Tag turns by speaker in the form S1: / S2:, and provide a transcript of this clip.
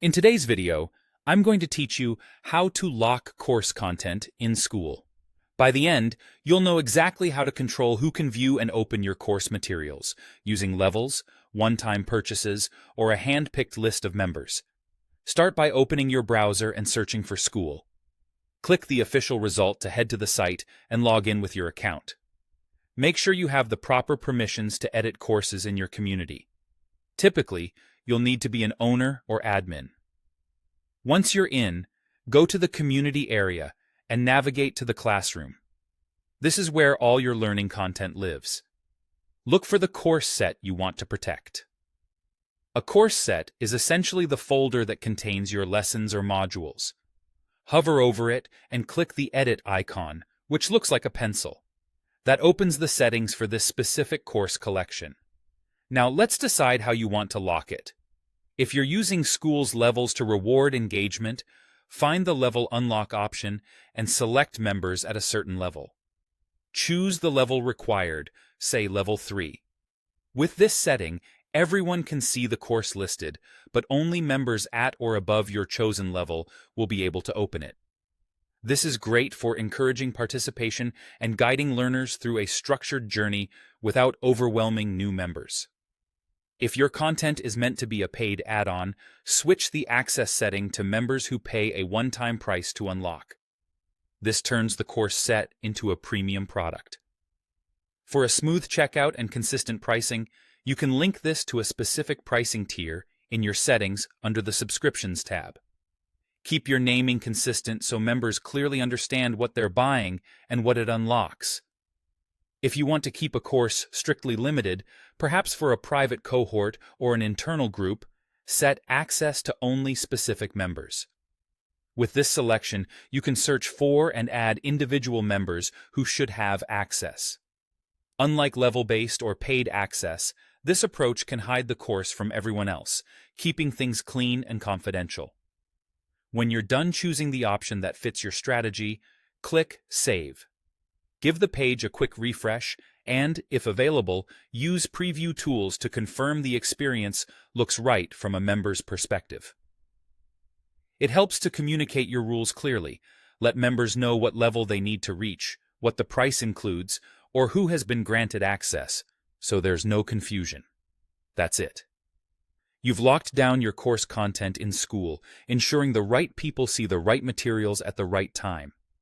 S1: In today's video, I'm going to teach you how to lock course content in Skool. By the end, you'll know exactly how to control who can view and open your course materials, using levels, one-time purchases, or a hand-picked list of members. Start by opening your browser and searching for Skool. Click the official result to head to the site and log in with your account. Make sure you have the proper permissions to edit courses in your community. Typically, you'll need to be an owner or admin. Once you're in, go to the community area and navigate to the classroom. This is where all your learning content lives. Look for the course set you want to protect. A course set is essentially the folder that contains your lessons or modules. Hover over it and click the Edit icon, which looks like a pencil. That opens the settings for this specific course collection. Now let's decide how you want to lock it. If you're using Skool's levels to reward engagement, find the level unlock option and select members at a certain level. Choose the level required, say level 3. With this setting, everyone can see the course listed, but only members at or above your chosen level will be able to open it. This is great for encouraging participation and guiding learners through a structured journey without overwhelming new members. If your content is meant to be a paid add-on, switch the access setting to members who pay a one-time price to unlock. This turns the course set into a premium product. For a smooth checkout and consistent pricing, you can link this to a specific pricing tier in your settings under the Subscriptions tab. Keep your naming consistent so members clearly understand what they're buying and what it unlocks. If you want to keep a course strictly limited, perhaps for a private cohort or an internal group, set access to only specific members. With this selection, you can search for and add individual members who should have access. Unlike level-based or paid access, this approach can hide the course from everyone else, keeping things clean and confidential. When you're done choosing the option that fits your strategy, click Save. Give the page a quick refresh and, if available, use preview tools to confirm the experience looks right from a member's perspective. It helps to communicate your rules clearly, let members know what level they need to reach, what the price includes, or who has been granted access, so there's no confusion. That's it. You've locked down your course content in Skool, ensuring the right people see the right materials at the right time.